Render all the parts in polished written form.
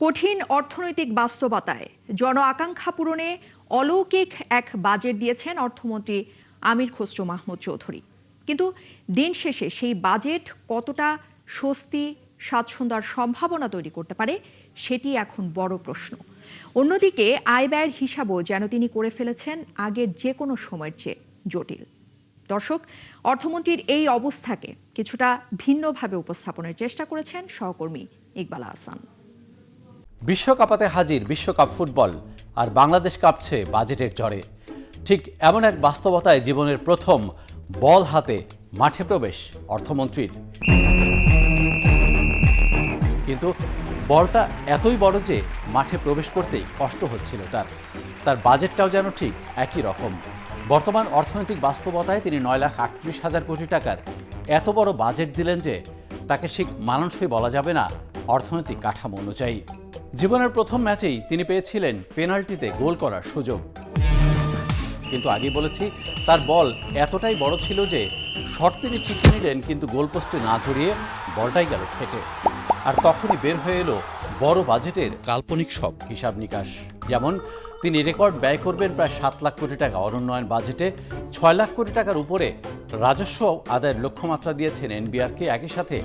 কঠিন অর্থনৈতিক বাস্তবতায় জন আকাঙ্ক্ষা পূরণে অলৌকিক এক বাজেট দিয়েছেন অর্থমন্ত্রী আমির খসরু মাহমুদ চৌধুরী। কিন্তু দিন শেষে সেই বাজেট কতটা স্বস্তি, স্বাচ্ছন্দ্য আর সম্ভাবনা তৈরি করতে পারে সেটি এখন বড় প্রশ্ন। অন্যদিকে আয় ব্যয়ের হিসাবও যেন তিনি করে ফেলেছেন আগের যে কোনো সময়ের চেয়ে জটিল। দর্শক, অর্থমন্ত্রীর এই অবস্থাকে কিছুটা ভিন্নভাবে উপস্থাপনের চেষ্টা করেছেন সহকর্মী ইকবাল আহসান। বিশ্বকাপাতে হাজির বিশ্বকাপ ফুটবল, আর বাংলাদেশ কাঁপছে বাজেটের ঝড়ে। ঠিক এমন এক বাস্তবতায় জীবনের প্রথম বল হাতে মাঠে প্রবেশ অর্থমন্ত্রীর। কিন্তু বলটা এতই বড় যে মাঠে প্রবেশ করতেই কষ্ট হচ্ছিল তার বাজেটটাও যেন ঠিক একই রকম। বর্তমান অর্থনৈতিক বাস্তবতায় তিনি 9,38,000 কোটি টাকার এত বড় বাজেট দিলেন যে তাকে ঠিক মানানসই বলা যাবে না অর্থনৈতিক কাঠামো অনুযায়ী। জীবনের প্রথম ম্যাচেই তিনি পেয়েছিলেন পেনাল্টিতে গোল করার সুযোগ। কিন্তু আগেই বলেছি, তার বল এতটাই বড় ছিল যে শট তিনি ঠিকই নিলেন, কিন্তু গোলপোস্টে না জড়িয়ে বলটাই গেল ফেটে। আর তখনই বের হয়ে এলো বড় বাজেটের কাল্পনিক সব হিসাব নিকাশ। যেমন তিনি রেকর্ড ব্যয় করবেন প্রায় 7 লাখ কোটি টাকা অনুন্নয়ন বাজেটে, 6 লাখ কোটি টাকার উপরে রাজস্ব আদায়ের লক্ষ্যমাত্রা দিয়েছেন এনবিআরকে। একই সাথে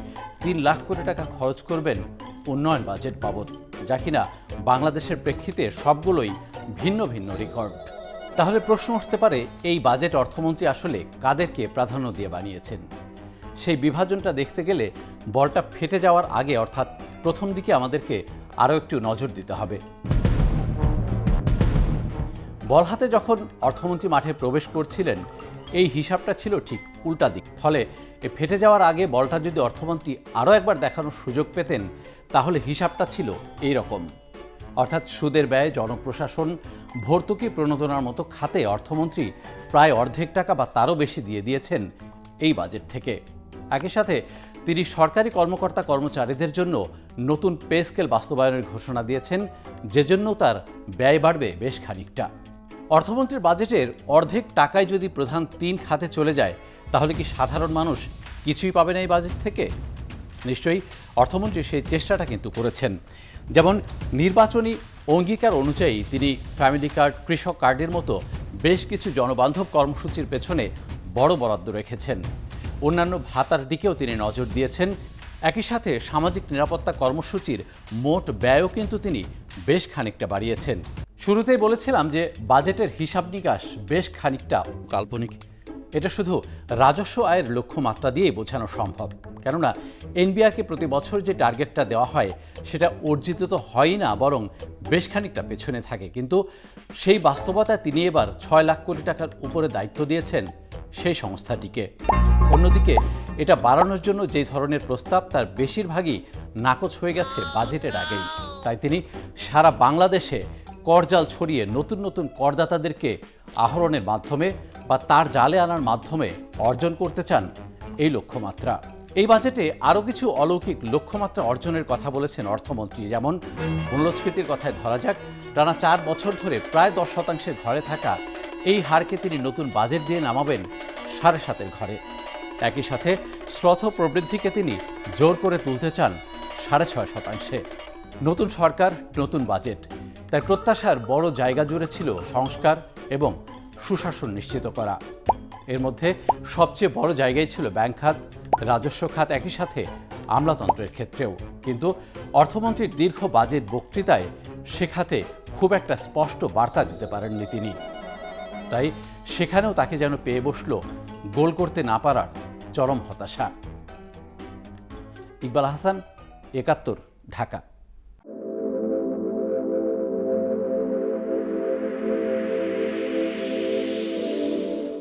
3 লাখ কোটি টাকা খরচ করবেন উন্নয়ন বাজেট বাবদ, যা কিনা বাংলাদেশের প্রেক্ষিতে সবগুলোই ভিন্ন ভিন্ন রেকর্ড। তাহলে প্রশ্ন উঠতে পারে, এই বাজেট অর্থমন্ত্রী আসলে কাদেরকে প্রাধান্য দিয়ে বানিয়েছেন? সেই বিভাজনটা দেখতে গেলে বলটা ফেটে যাওয়ার আগে, অর্থাৎ প্রথম দিকে আমাদেরকে আরও একটু নজর দিতে হবে। বল হাতে যখন অর্থমন্ত্রী মাঠে প্রবেশ করছিলেন, এই হিসাবটা ছিল ঠিক উল্টা দিক। ফলে ফেটে যাওয়ার আগে বলটা যদি অর্থমন্ত্রী আরও একবার দেখানোর সুযোগ পেতেন, তাহলে হিসাবটা ছিল এই রকম। অর্থাৎ সুদের ব্যয়, জনপ্রশাসন, ভর্তুকি প্রণোদনার মতো খাতে অর্থমন্ত্রী প্রায় অর্ধেক টাকা বা তারও বেশি দিয়ে দিয়েছেন এই বাজেট থেকে। একই সাথে তিনি সরকারি কর্মকর্তা কর্মচারীদের জন্য নতুন পে স্কেল বাস্তবায়নের ঘোষণা দিয়েছেন, যে জন্য তার ব্যয় বাড়বে বেশ খানিকটা। অর্থমন্ত্রীর বাজেটের অর্ধেক টাকায় যদি প্রধান 3 খাতে চলে যায়, তাহলে কি সাধারণ মানুষ কিছুই পাবে না এই বাজেট থেকে? নিশ্চয়ই অর্থমন্ত্রী সেই চেষ্টাটা কিন্তু করেছেন। যেমন নির্বাচনী অঙ্গীকার অনুযায়ী তিনি ফ্যামিলি কার্ড, কৃষক কার্ডের মতো বেশ কিছু জনবান্ধব কর্মসূচির পেছনে বড় বরাদ্দ রেখেছেন। অন্যান্য ভাতার দিকেও তিনি নজর দিয়েছেন। একই সাথে সামাজিক নিরাপত্তা কর্মসূচির মোট ব্যয়ও কিন্তু তিনি বেশ খানিকটা বাড়িয়েছেন। শুরুতেই বলেছিলাম যে বাজেটের হিসাব নিকাশ বেশ খানিকটা কাল্পনিক। এটা শুধু রাজস্ব আয়ের লক্ষ্যমাত্রা দিয়েই বোঝানো সম্ভব, কেননা এনবিআরকে প্রতি বছর যে টার্গেটটা দেওয়া হয় সেটা অর্জিত তো হয়ই না, বরং বেশ খানিকটা পেছনে থাকে। কিন্তু সেই বাস্তবতায় তিনি এবার 6 লাখ কোটি টাকার উপরে দায়িত্ব দিয়েছেন সেই সংস্থাটিকে। অন্যদিকে এটা বাড়ানোর জন্য যে ধরনের প্রস্তাব, তার বেশিরভাগই নাকচ হয়ে গেছে বাজেটের আগেই। তাই তিনি সারা বাংলাদেশে করজাল ছড়িয়ে নতুন নতুন করদাতাদেরকে আহরণের মাধ্যমে বা তার জালে আনার মাধ্যমে অর্জন করতে চান এই লক্ষ্যমাত্রা। এই বাজেটে আরও কিছু অলৌকিক লক্ষ্যমাত্রা অর্জনের কথা বলেছেন অর্থমন্ত্রী। যেমন মূল্যস্ফীতির কথায় ধরা যাক, টানা 4 বছর ধরে প্রায় 10% ঘরে থাকা এই হারকে তিনি নতুন বাজেট দিয়ে নামাবেন 7.5-এর ঘরে। একই সাথে শ্রদ্ধ প্রবৃদ্ধিকে তিনি জোর করে তুলতে চান 6.5%। নতুন সরকার, নতুন বাজেট, তার প্রত্যাশার বড় জায়গা জুড়ে ছিল সংস্কার এবং সুশাসন নিশ্চিত করা। এর মধ্যে সবচেয়ে বড় জায়গায় ছিল ব্যাংক খাত, রাজস্ব খাত, একই সাথে আমলাতন্ত্রের ক্ষেত্রেও। কিন্তু অর্থমন্ত্রীর দীর্ঘ বাজেট বক্তৃতায় সে খাতে খুব একটা স্পষ্ট বার্তা দিতে পারেননি তিনি। তাই সেখানেও তাকে যেন পেয়ে বসল গোল করতে না পারার চরম হতাশা। ইকবাল আহসান, ৭১, ঢাকা।